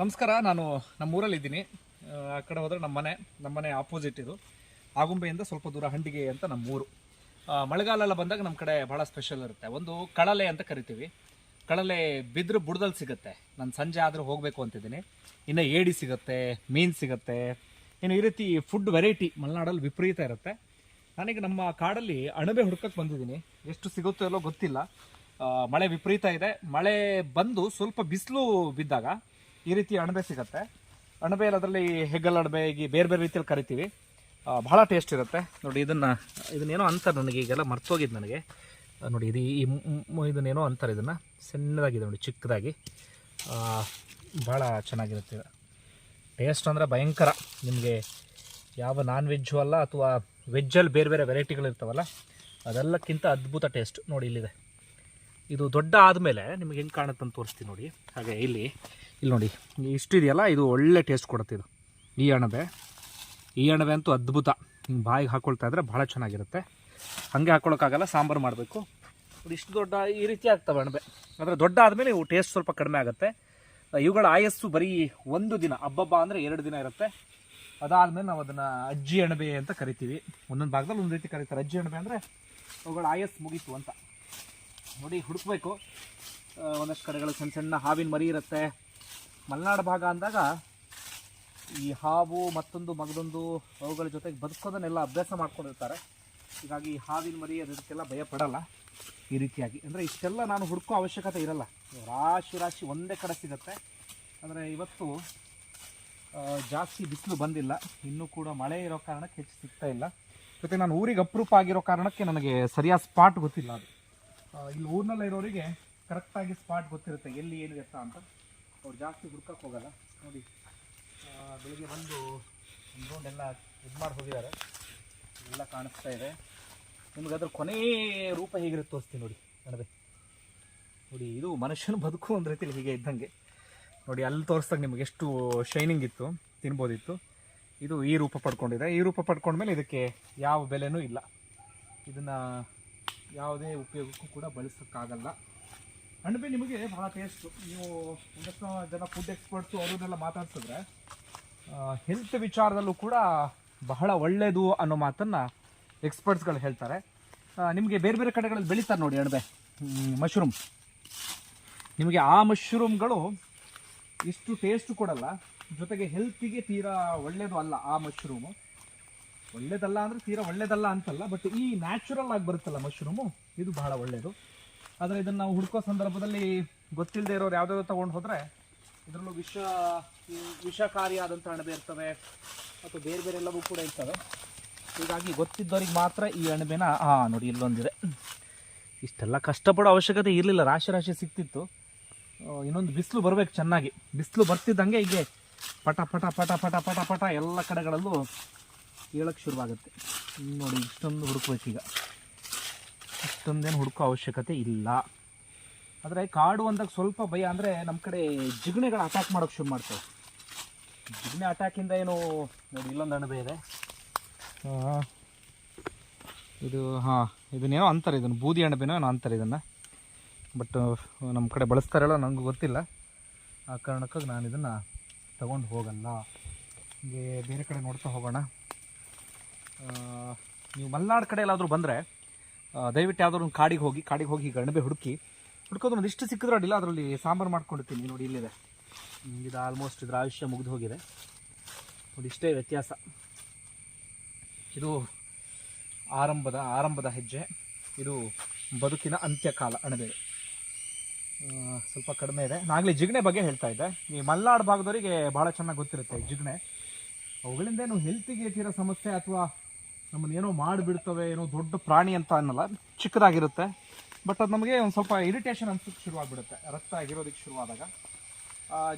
ನಮಸ್ಕಾರ. ನಾನು ನಮ್ಮೂರಲ್ಲಿದ್ದೀನಿ. ಆ ಕಡೆ ಹೋದರೆ ನಮ್ಮನೆ ಆಪೋಸಿಟ್ ಇದು. ಆಗುಂಬೆಯಿಂದ ಸ್ವಲ್ಪ ದೂರ ಹಂಡಿಗೆ ಅಂತ ನಮ್ಮೂರು. ಮಳೆಗಾಲ ಎಲ್ಲ ಬಂದಾಗ ನಮ್ಮ ಕಡೆ ಭಾಳ ಸ್ಪೆಷಲ್ ಇರುತ್ತೆ. ಒಂದು ಕಳಲೆ ಅಂತ ಕರಿತೀವಿ. ಕಳಲೆ ಬಿದ್ರ ಬುಡದಲ್ಲಿ ಸಿಗುತ್ತೆ. ನಾನು ಸಂಜೆ ಆದರೂ ಹೋಗಬೇಕು ಅಂತಿದ್ದೀನಿ. ಇನ್ನು ಏಡಿ ಸಿಗುತ್ತೆ, ಮೀನು ಸಿಗುತ್ತೆ, ಇನ್ನು ಈ ರೀತಿ ಫುಡ್ ವೆರೈಟಿ ಮಲೆನಾಡಲ್ಲಿ ವಿಪರೀತ ಇರುತ್ತೆ. ನಾನೀಗ ನಮ್ಮ ಕಾಡಲ್ಲಿ ಅಣಬೆ ಹುಡ್ಕಕ್ಕೆ ಬಂದಿದ್ದೀನಿ. ಎಷ್ಟು ಸಿಗುತ್ತೋ ಎಲ್ಲೋ ಗೊತ್ತಿಲ್ಲ. ಮಳೆ ವಿಪರೀತ ಇದೆ. ಮಳೆ ಬಂದು ಸ್ವಲ್ಪ ಬಿಸಿಲು ಬಿದ್ದಾಗ ಈ ರೀತಿ ಅಣಬೆ ಸಿಗುತ್ತೆ. ಅಣಬೆ ಅದರಲ್ಲಿ ಹೆಗ್ಗಲ್ ಅಣಬೆ ಈಗ ಬೇರೆ ಬೇರೆ ರೀತಿಯಲ್ಲಿ ಕರಿತೀವಿ. ಭಾಳ ಟೇಸ್ಟ್ ಇರುತ್ತೆ. ನೋಡಿ ಇದನ್ನೇನೋ ಅಂತಾರೆ, ನನಗೆ ಈಗೆಲ್ಲ ಮರ್ತೋಗಿದ್ದು ನನಗೆ. ನೋಡಿ ಇದನ್ನೇನೋ ಅಂತಾರೆ, ಇದನ್ನು ಸಣ್ಣದಾಗಿದೆ ನೋಡಿ, ಚಿಕ್ಕದಾಗಿ. ಭಾಳ ಚೆನ್ನಾಗಿರುತ್ತೆ ಇದು. ಟೇಸ್ಟ್ ಅಂದರೆ ಭಯಂಕರ. ನಿಮಗೆ ಯಾವ ನಾನ್ ವೆಜ್ಜು ಅಲ್ಲ ಅಥವಾ ವೆಜ್ಜಲ್ಲಿ ಬೇರೆ ಬೇರೆ ವೆರೈಟಿಗಳಿರ್ತಾವಲ್ಲ, ಅದೆಲ್ಲಕ್ಕಿಂತ ಅದ್ಭುತ ಟೇಸ್ಟ್. ನೋಡಿ ಇಲ್ಲಿದೆ. ಇದು ದೊಡ್ಡ ಆದಮೇಲೆ ನಿಮಗೆ ಹೆಂಗೆ ಕಾಣುತ್ತೆ ಅಂತ ತೋರಿಸ್ತೀನಿ ನೋಡಿ. ಹಾಗೆ ಇಲ್ಲಿ ನೋಡಿ, ಇಷ್ಟು ಇದೆಯಲ್ಲ, ಇದು ಒಳ್ಳೆ ಟೇಸ್ಟ್ ಕೊಡುತ್ತೆ. ಇದು ಈ ಅಣಬೆ ಅಂತೂ ಅದ್ಭುತ. ಹಿಂಗೆ ಬಾಯಿಗೆ ಹಾಕ್ಕೊಳ್ತಾ ಇದ್ರೆ ಭಾಳ ಚೆನ್ನಾಗಿರುತ್ತೆ. ಹಾಗೆ ಹಾಕ್ಕೊಳ್ಳೋಕ್ಕಾಗಲ್ಲ, ಸಾಂಬಾರು ಮಾಡಬೇಕು. ಇಷ್ಟು ದೊಡ್ಡ ಈ ರೀತಿ ಆಗ್ತವೆ ಅಣಬೆ. ಆದರೆ ದೊಡ್ಡ ಆದಮೇಲೆ ಇವು ಟೇಸ್ಟ್ ಸ್ವಲ್ಪ ಕಡಿಮೆ ಆಗುತ್ತೆ. ಇವುಗಳ ಆಯಸ್ಸು ಬರೀ ಒಂದು ದಿನ, ಹಬ್ಬ ಅಂದರೆ 2 ದಿನ ಇರುತ್ತೆ. ಅದಾದಮೇಲೆ ನಾವು ಅದನ್ನು ಅಜ್ಜಿ ಅಣಬೆ ಅಂತ ಕರಿತೀವಿ. ಒಂದೊಂದು ಭಾಗದಲ್ಲಿ ಒಂದು ರೀತಿ ಕರೀತಾರೆ. ಅಜ್ಜಿ ಅಣಬೆ ಅಂದರೆ ಅವುಗಳ ಆಯಸ್ಸು ಮುಗೀತು ಅಂತ. ನೋಡಿ, ಹುಡುಕ್ಬೇಕು. ಒಂದಷ್ಟು ಕಡೆಗಳು ಸಣ್ಣ ಸಣ್ಣ ಹಾವಿನ ಮರಿ ಇರುತ್ತೆ. ಮಲೆನಾಡು ಭಾಗ ಅಂದಾಗ ಈ ಹಾವು ಮತ್ತೊಂದು ಮಗದೊಂದು ಅವುಗಳ ಜೊತೆಗೆ ಬದುಕೋದನ್ನೆಲ್ಲ ಅಭ್ಯಾಸ ಮಾಡ್ಕೊಂಡಿರ್ತಾರೆ. ಹೀಗಾಗಿ ಹಾವಿನ ಮರಿ ಅದಕ್ಕೆಲ್ಲ ಭಯ ಪಡಲ್ಲ. ಈ ರೀತಿಯಾಗಿ ಅಂದರೆ ಇಷ್ಟೆಲ್ಲ ನಾನು ಹುಡುಕೋ ಅವಶ್ಯಕತೆ ಇರಲ್ಲ. ರಾಶಿ ಒಂದೇ ಕಡೆ ಸಿಗುತ್ತೆ. ಅಂದರೆ ಇವತ್ತು ಜಾಸ್ತಿ ಬಿಸಿಲು ಬಂದಿಲ್ಲ, ಇನ್ನೂ ಕೂಡ ಮಳೆ ಇರೋ ಕಾರಣಕ್ಕೆ ಹೆಚ್ಚು ಸಿಗ್ತಾ ಇಲ್ಲ. ಜೊತೆ ನಾನು ಊರಿಗೆ ಅಪರೂಪ ಆಗಿರೋ ಕಾರಣಕ್ಕೆ ನನಗೆ ಸರಿಯಾದ ಸ್ಪಾಟ್ ಗೊತ್ತಿಲ್ಲ. ಅದು ಇಲ್ಲಿ ಊರಿನಲ್ಲೇ ಇರೋರಿಗೆ ಕರೆಕ್ಟಾಗಿ ಸ್ಪಾಟ್ ಗೊತ್ತಿರುತ್ತೆ, ಎಲ್ಲಿ ಏನು ಎತ್ತ ಅಂತ. ಅವ್ರು ಜಾಸ್ತಿ ಹುಡ್ಕಕ್ಕೆ ಹೋಗಲ್ಲ. ನೋಡಿ, ಬೆಳಿಗ್ಗೆ ಬಂದು ಒಂದು ರೌಂಡ್ ಎಲ್ಲ ಇದು ಮಾಡಿ ಹೋಗಿದ್ದಾರೆ. ಎಲ್ಲ ಕಾಣಿಸ್ತಾ ಇದೆ ನಿಮಗೆ. ಅದ್ರ ಕೊನೆಯ ರೂಪ ಹೇಗಿರುತ್ತೆ ತೋರಿಸ್ತೀನಿ ನೋಡಿ. ಅಣಬೆ ನೋಡಿ, ಇದು ಮನುಷ್ಯನ ಬದುಕು ಒಂದು ರೀತಿಯಲ್ಲಿ ಹೀಗೆ ಇದ್ದಂಗೆ. ನೋಡಿ, ಅಲ್ಲಿ ತೋರಿಸ್ದಾಗ ನಿಮಗೆ ಎಷ್ಟು ಶೈನಿಂಗ್ ಇತ್ತು, ತಿನ್ಬೋದಿತ್ತು. ಇದು ಈ ರೂಪ ಪಡ್ಕೊಂಡಿದೆ. ಈ ರೂಪ ಪಡ್ಕೊಂಡ್ಮೇಲೆ ಇದಕ್ಕೆ ಯಾವ ಬೆಲೆನೂ ಇಲ್ಲ. ಇದನ್ನು ಯಾವುದೇ ಉಪಯೋಗಕ್ಕೂ ಕೂಡ ಬಳಸೋಕ್ಕಾಗಲ್ಲ. ಅಣಬೆ ನಿಮಗೆ ಭಾಳ ಟೇಸ್ಟು. ನೀವು ಒಂದಷ್ಟು ಜನ ಫುಡ್ ಎಕ್ಸ್ಪರ್ಟ್ಸು ಅವರನ್ನೆಲ್ಲ ಮಾತಾಡ್ಸಿದ್ರೆ ಹೆಲ್ತ್ ವಿಚಾರದಲ್ಲೂ ಕೂಡ ಬಹಳ ಒಳ್ಳೆಯದು ಅನ್ನೋ ಮಾತನ್ನು ಎಕ್ಸ್ಪರ್ಟ್ಸ್ಗಳು ಹೇಳ್ತಾರೆ. ನಿಮಗೆ ಬೇರೆ ಬೇರೆ ಕಡೆಗಳಲ್ಲಿ ಬೆಳೀತಾರೆ ನೋಡಿ ಅಣಬೆ, ಮಶ್ರೂಮ್. ನಿಮಗೆ ಆ ಮಶ್ರೂಮ್ಗಳು ಇಷ್ಟು ಟೇಸ್ಟು ಕೊಡಲ್ಲ, ಜೊತೆಗೆ ಹೆಲ್ತಿಗೆ ತೀರಾ ಒಳ್ಳೆಯದು ಅಲ್ಲ. ಆ ಮಶ್ರೂಮು ಒಳ್ಳೇದಲ್ಲ ಅಂದರೆ ತೀರಾ ಒಳ್ಳೇದಲ್ಲ ಅಂತಲ್ಲ, ಬಟ್ ಈ ನ್ಯಾಚುರಲ್ ಆಗಿ ಬರುತ್ತಲ್ಲ ಮಶ್ರೂಮು, ಇದು ಬಹಳ ಒಳ್ಳೆಯದು. ಆದರೆ ಇದನ್ನು ನಾವು ಹುಡುಕೋ ಸಂದರ್ಭದಲ್ಲಿ ಗೊತ್ತಿಲ್ಲದೆ ಇರೋರು ಯಾವುದಾದ್ರು ತೊಗೊಂಡು ಹೋದರೆ ಇದರಲ್ಲೂ ವಿಷಕಾರಿಯಾದಂಥ ಅಣಬೆ ಇರ್ತವೆ, ಅಥವಾ ಬೇರೆ ಬೇರೆ ಎಲ್ಲವೂ ಕೂಡ ಇರ್ತವೆ. ಹೀಗಾಗಿ ಗೊತ್ತಿದ್ದವ್ರಿಗೆ ಮಾತ್ರ ಈ ಅಣಬೆನ ನೋಡಿ ಇಲ್ಲೊಂದಿದೆ. ಇಷ್ಟೆಲ್ಲ ಕಷ್ಟಪಡೋ ಅವಶ್ಯಕತೆ ಇರಲಿಲ್ಲ, ರಾಶಿ ಸಿಕ್ತಿತ್ತು. ಇನ್ನೊಂದು ಬಿಸಿಲು ಬರಬೇಕು ಚೆನ್ನಾಗಿ. ಬಿಸಿಲು ಬರ್ತಿದ್ದಂಗೆ ಹೀಗೆ ಪಟ ಪಟ ಪಟ ಪಟ ಪಟ ಪಟ ಎಲ್ಲ ಕಡೆಗಳಲ್ಲೂ ಹೇಳಕ್ಕೆ ಶುರುವಾಗುತ್ತೆ. ನೋಡಿ, ಇಷ್ಟೊಂದು ಹುಡುಕ್ಬೇಕೀಗ. ಇಷ್ಟೊಂದೇನು ಹುಡುಕೋ ಅವಶ್ಯಕತೆ ಇಲ್ಲ. ಆದರೆ ಕಾಡು ಅಂದಾಗ ಸ್ವಲ್ಪ ಭಯ. ಅಂದರೆ ನಮ್ಮ ಕಡೆ ಜಿಗಣೆಗಳು ಅಟ್ಯಾಕ್ ಮಾಡೋಕ್ಕೆ ಶುರು ಮಾಡ್ತವೆ. ಜಿಗಣೆ ಅಟ್ಯಾಕಿಂದ ಏನು ನೋಡಿ, ಇಲ್ಲೊಂದು ಅಣಬೆ ಇದೆ. ಇದನ್ನೇನೋ ಅಂತಾರೆ, ಇದನ್ನು ಬೂದಿ ಅಣಬೆನೋ ಏನೋ ಅಂತಾರೆ ಇದನ್ನು. ಬಟ್ ನಮ್ಮ ಕಡೆ ಬಳಸ್ತಾರಲ್ಲ, ನನಗೂ ಗೊತ್ತಿಲ್ಲ. ಆ ಕಾರಣಕ್ಕಾಗಿ ನಾನು ಇದನ್ನು ತಗೊಂಡು ಹೋಗಲ್ಲ. ಹೀಗೆ ಬೇರೆ ಕಡೆ ನೋಡ್ತಾ ಹೋಗೋಣ. ನೀವು ಮಲೆನಾಡು ಕಡೆ ಎಲ್ಲಾದರೂ ಬಂದರೆ ದಯವಿಟ್ಟು ಯಾವುದಾದ್ರು ಒಂದು ಕಾಡಿಗೆ ಹೋಗಿ ಈಗ ಅಣಬೆ ಹುಡುಕೋದು ಒಂದು ಇಷ್ಟು ಸಿಕ್ಕಿದ್ರೆ ಅಡ್ಡಿಲ್ಲ, ಅದರಲ್ಲಿ ಸಾಂಬಾರು ಮಾಡ್ಕೊಂಡಿರ್ತೀನಿ. ನೋಡಿ ಇಲ್ಲಿದೆ. ಇದು ಆಲ್ಮೋಸ್ಟ್ ಇದರ ಆಯುಷ್ಯ ಮುಗಿದು ಹೋಗಿದೆ. ನೋಡಿ, ಇಷ್ಟೇ ವ್ಯತ್ಯಾಸ. ಇದು ಆರಂಭದ ಹೆಜ್ಜೆ, ಇದು ಬದುಕಿನ ಅಂತ್ಯಕಾಲ. ಅಣಬೆ ಸ್ವಲ್ಪ ಕಡಿಮೆ ಇದೆ. ನಾಗಲೇ ಜಿಗಣೆ ಬಗ್ಗೆ ಹೇಳ್ತಾ ಇದ್ದೆ. ಈ ಮಲೆನಾಡು ಭಾಗದವರಿಗೆ ಭಾಳ ಚೆನ್ನಾಗಿ ಗೊತ್ತಿರುತ್ತೆ ಜಿಗಣೆ. ಅವುಗಳಿಂದ ಏನು ಹೆಲ್ತಿಗೆ ತೀರೋ ಸಮಸ್ಯೆ ಅಥವಾ ನಮ್ಮನ್ನೇನೋ ಮಾಡಿಬಿಡ್ತವೆ, ಏನೋ ದೊಡ್ಡ ಪ್ರಾಣಿ ಅಂತ ಅನ್ನಲ್ಲ, ಚಿಕ್ಕದಾಗಿರುತ್ತೆ. ಬಟ್ ಅದು ನಮಗೆ ಒಂದು ಸ್ವಲ್ಪ ಇರಿಟೇಷನ್ ಅನ್ಸೋಕ್ಕೆ ಶುರುವಾಗ್ಬಿಡುತ್ತೆ, ರಕ್ತ ಆಗಿರೋದಕ್ಕೆ ಶುರುವಾದಾಗ.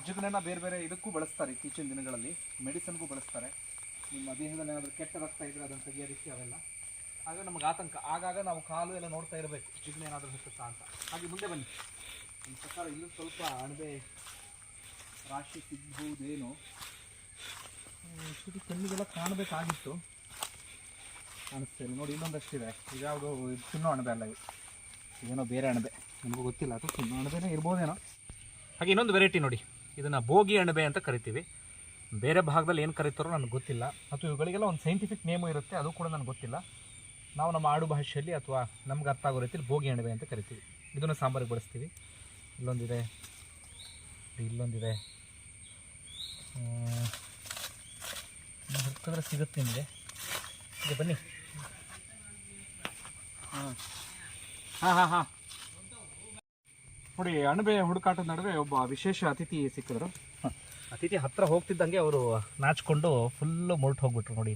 ಜಿಗಣೆನ ಬೇರೆ ಬೇರೆ ಇದಕ್ಕೂ ಬಳಸ್ತಾರೆ. ಇತ್ತೀಚಿನ ದಿನಗಳಲ್ಲಿ ಮೆಡಿಸನ್ಗೂ ಬಳಸ್ತಾರೆ. ನಿಮ್ಮ ದೇಹದಲ್ಲಿ ಏನಾದರೂ ಕೆಟ್ಟ ರಕ್ತ ಇದ್ದರೆ ಅದನ್ನು ತೆಗೆಯೋದಕ್ಕೆ ಅವೆಲ್ಲ. ಆಗ ನಮಗೆ ಆತಂಕ. ಆಗಾಗ ನಾವು ಕಾಲು ಎಲ್ಲ ನೋಡ್ತಾ ಇರಬೇಕು, ಜಿಗಣೆ ಏನಾದರೂ ಹುಟ್ಟುತ್ತಾ ಅಂತ. ಹಾಗೆ ಮುಂದೆ ಬನ್ನಿ. ನಮ್ಮ ಪ್ರಕಾರ ಇಲ್ಲೂ ಸ್ವಲ್ಪ ಅಣಬೆ ರಾಶಿ ಸಿಗ್ಬೋದೇನೋ. ಇಷ್ಟು ಕಣ್ಣಿಗೆಲ್ಲ ಕಾಣಬೇಕಾಗಿತ್ತು, ಕಾಣಿಸ್ತೇನೆ ನೋಡಿ. ಇನ್ನೊಂದಷ್ಟಿದೆ. ಇದ್ಯಾವುದು ತಿನ್ನೋ ಅಣಬೆ ಅಲ್ಲ, ಏನೋ ಬೇರೆ ಅಣಬೆ, ನಮಗೂ ಗೊತ್ತಿಲ್ಲ. ಅದು ತಿನ್ನೋ ಅಣಬೆನೇ ಇರ್ಬೋದೇನೋ. ಹಾಗೆ ಇನ್ನೊಂದು ವೆರೈಟಿ ನೋಡಿ, ಇದನ್ನು ಬೋಗಿ ಅಣಬೆ ಅಂತ ಕರಿತೀವಿ. ಬೇರೆ ಭಾಗದಲ್ಲಿ ಏನು ಕರೀತಾರೋ ನನಗೆ ಗೊತ್ತಿಲ್ಲ, ಅಥವಾ ಇವುಗಳಿಗೆಲ್ಲ ಒಂದು ಸೈಂಟಿಫಿಕ್ ನೇಮು ಇರುತ್ತೆ, ಅದು ಕೂಡ ನನಗೆ ಗೊತ್ತಿಲ್ಲ. ನಾವು ನಮ್ಮ ಆಡು ಭಾಷೆಯಲ್ಲಿ ಅಥವಾ ನಮ್ಗೆ ಅರ್ಥ ಆಗೋ ರೀತಿಯಲ್ಲಿ ಬೋಗಿ ಅಣಬೆ ಅಂತ ಕರಿತೀವಿ. ಇದನ್ನು ಸಾಂಬಾರಿಗೆ ಬಳಸ್ತೀವಿ. ಇಲ್ಲೊಂದಿದೆ, ಇಲ್ಲೊಂದಿದೆ, ಹುಡುಕಿದ್ರೆ ಸಿಗುತ್ತೆ ನಿಮಗೆ. ಈಗ ಬನ್ನಿ. ಹಾಂ ನೋಡಿ, ಅಣಬೆ ಹುಡುಕಾಟದ ನಡುವೆ ಒಬ್ಬ ವಿಶೇಷ ಅತಿಥಿ ಸಿಕ್ಕಿದ್ರು. ಅತಿಥಿ ಹತ್ತಿರ ಹೋಗ್ತಿದ್ದಂಗೆ ಅವರು ನಾಚಿಕೊಂಡು ಫುಲ್ಲು ಮುರ್ಟು ಹೋಗ್ಬಿಟ್ರು ನೋಡಿ.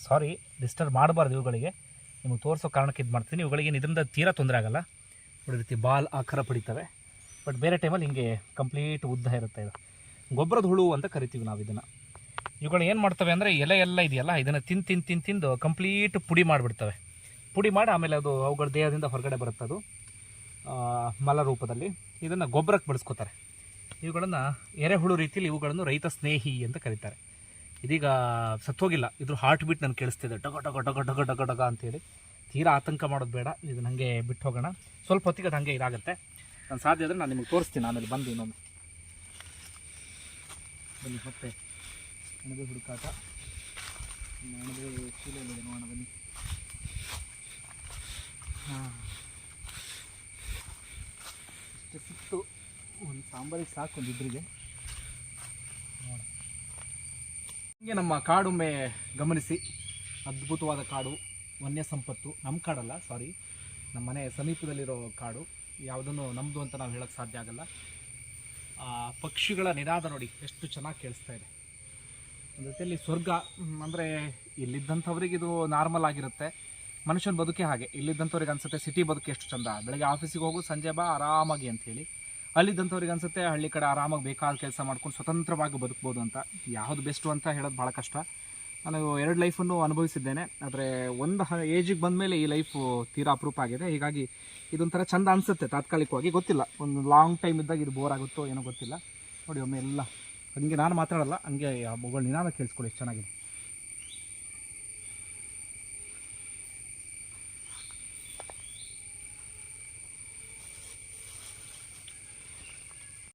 ಸಾರಿ, ಡಿಸ್ಟರ್ಬ್ ಮಾಡಬಾರ್ದು ಇವುಗಳಿಗೆ, ನಿಮಗೆ ತೋರಿಸೋ ಕಾರಣಕ್ಕೆ ಇದು ಮಾಡ್ತೀನಿ. ಇವುಗಳಿಗೆ ಇದರಿಂದ ತೀರಾ ತೊಂದರೆ ಆಗಲ್ಲ. ನೋಡಿ ರೀತಿ ಬಾಲ್ ಆಕಾರ ಪಡಿತವೆ. ಬಟ್ ಬೇರೆ ಟೈಮಲ್ಲಿ ಹಿಂಗೆ ಕಂಪ್ಲೀಟ್ ಉದ್ದ ಇರುತ್ತೆ. ಇದು ಗೊಬ್ಬರದ ಹುಳು ಅಂತ ಕರಿತೀವಿ ನಾವು ಇದನ್ನು. ಇವುಗಳು ಏನು ಮಾಡ್ತವೆ ಅಂದರೆ ಎಲೆ ಎಲ್ಲ ಇದೆಯಲ್ಲ, ಇದನ್ನು ತಿಂದು ಕಂಪ್ಲೀಟ್ ಪುಡಿ ಮಾಡಿಬಿಡ್ತವೆ. ಪುಡಿ ಮಾಡಿ ಆಮೇಲೆ ಅದು ಅವುಗಳ ದೇಹದಿಂದ ಹೊರಗಡೆ ಬರುತ್ತೆ. ಅದು ಮಲ ರೂಪದಲ್ಲಿ ಇದನ್ನು ಗೊಬ್ಬರಕ್ಕೆ ಬಳಸ್ಕೋತಾರೆ. ಇವುಗಳನ್ನು ಎರೆಹುಳು ರೀತಿಯಲ್ಲಿ ಇವುಗಳನ್ನು ರೈತ ಸ್ನೇಹಿ ಅಂತ ಕರೀತಾರೆ. ಇದೀಗ ಸತ್ತೋಗಿಲ್ಲ, ಇದ್ರ ಹಾರ್ಟ್ ಬೀಟ್ ನನಗೆ ಕೇಳಿಸ್ತಿದೆ, ಡಗ ಡಗ ಡಗ ಡಗ ಡಗ ಡಗ ಅಂತೇಳಿ. ತೀರಾ ಆತಂಕ ಮಾಡೋದು ಬೇಡ, ಇದನ್ನ ಹಾಗೆ ಬಿಟ್ಟು ಹೋಗೋಣ. ಸ್ವಲ್ಪ ಹೊತ್ತಿಗೆ ಅದು ಹಾಗೆ ಇದಾಗುತ್ತೆ. ನಾನು ಸಾಧ್ಯ ಆದರೆ ನಾನು ನಿಮಗೆ ತೋರಿಸ್ತೀನಿ ಆಮೇಲೆ ಬಂದು ಇನ್ನೊಮ್ಮೆ. ಬನ್ನಿ ಮತ್ತೆ ಅಣಬೆ ಹುಡುಕಾಟ. ಅಣಬೆ ಚೀಲಲ್ಲಿದೆ ನೋಡೋಣ ಬನ್ನಿ. ಹಾಂ, ಇಷ್ಟು ಸಿಕ್ತು. ಒಂದು ಸಾಂಬಾರಿಗೆ ಸಾಕು, ಒಂದು ಇಬ್ಬರಿಗೆ. ಹೀಗೆ ನಮ್ಮ ಕಾಡೊಮ್ಮೆ ಗಮನಿಸಿ. ಅದ್ಭುತವಾದ ಕಾಡು, ವನ್ಯ ಸಂಪತ್ತು. ನಮ್ಮ ಕಾಡಲ್ಲ, ಸಾರಿ, ನಮ್ಮ ಮನೆ ಸಮೀಪದಲ್ಲಿರೋ ಕಾಡು. ಯಾವುದನ್ನು ನಮ್ಮದು ಅಂತ ನಾವು ಹೇಳೋಕ್ಕೆ ಸಾಧ್ಯ ಆಗಲ್ಲ. ಪಕ್ಷಿಗಳ ನಿನಾದ ನೋಡಿ ಎಷ್ಟು ಚೆನ್ನಾಗಿ ಕೇಳಿಸ್ತಾ ಇದೆ. ಒಂದು ರೀತಿಯಲ್ಲಿ ಸ್ವರ್ಗ. ಅಂದರೆ ಇಲ್ಲಿದ್ದಂಥವ್ರಿಗೆ ಇದು ನಾರ್ಮಲ್ ಆಗಿರುತ್ತೆ. ಮನುಷ್ಯನ ಬದುಕೆ ಹಾಗೆ. ಇಲ್ಲಿದ್ದಂಥವ್ರಿಗೆ ಅನಿಸುತ್ತೆ ಸಿಟಿ ಬದುಕು ಎಷ್ಟು ಚಂದ, ಬೆಳಗ್ಗೆ ಆಫೀಸಿಗೆ ಹೋಗು ಸಂಜೆ ಬಾ ಆರಾಮಾಗಿ ಅಂಥೇಳಿ. ಅಲ್ಲಿದ್ದಂಥವ್ರಿಗೆ ಅನಿಸುತ್ತೆ ಹಳ್ಳಿ ಕಡೆ ಆರಾಮಾಗಿ ಬೇಕಾದ ಕೆಲಸ ಮಾಡ್ಕೊಂಡು ಸ್ವತಂತ್ರವಾಗಿ ಬದುಕ್ಬೋದು ಅಂತ. ಯಾವುದು ಬೆಸ್ಟು ಅಂತ ಹೇಳೋದು ಭಾಳ ಕಷ್ಟ. ನಾನು 2 ಲೈಫನ್ನು ಅನುಭವಿಸಿದ್ದೇನೆ. ಆದರೆ ಒಂದು ಏಜಿಗೆ ಬಂದಮೇಲೆ ಈ ಲೈಫು ತೀರಾ ಅಪರೂಪ ಆಗಿದೆ. ಹೀಗಾಗಿ ಇದೊಂಥರ ಚಂದ ಅನಿಸುತ್ತೆ ತಾತ್ಕಾಲಿಕವಾಗಿ. ಗೊತ್ತಿಲ್ಲ, ಒಂದು ಲಾಂಗ್ ಟೈಮ್ ಇದ್ದಾಗ ಇದು ಬೋರ್ ಆಗುತ್ತೋ ಏನೋ ಗೊತ್ತಿಲ್ಲ. ನೋಡಿ ಒಮ್ಮೆ ಎಲ್ಲ ಹಂಗೆ ನಾನು ಮಾತಾಡಲ್ಲ, ಹಂಗೆ ಆ ಮೊಗಳು ನಿನಾದ ಕೇಳಿಸ್ಕೊಳ್ಳಿ, ಎಷ್ಟು ಚೆನ್ನಾಗಿದೆ.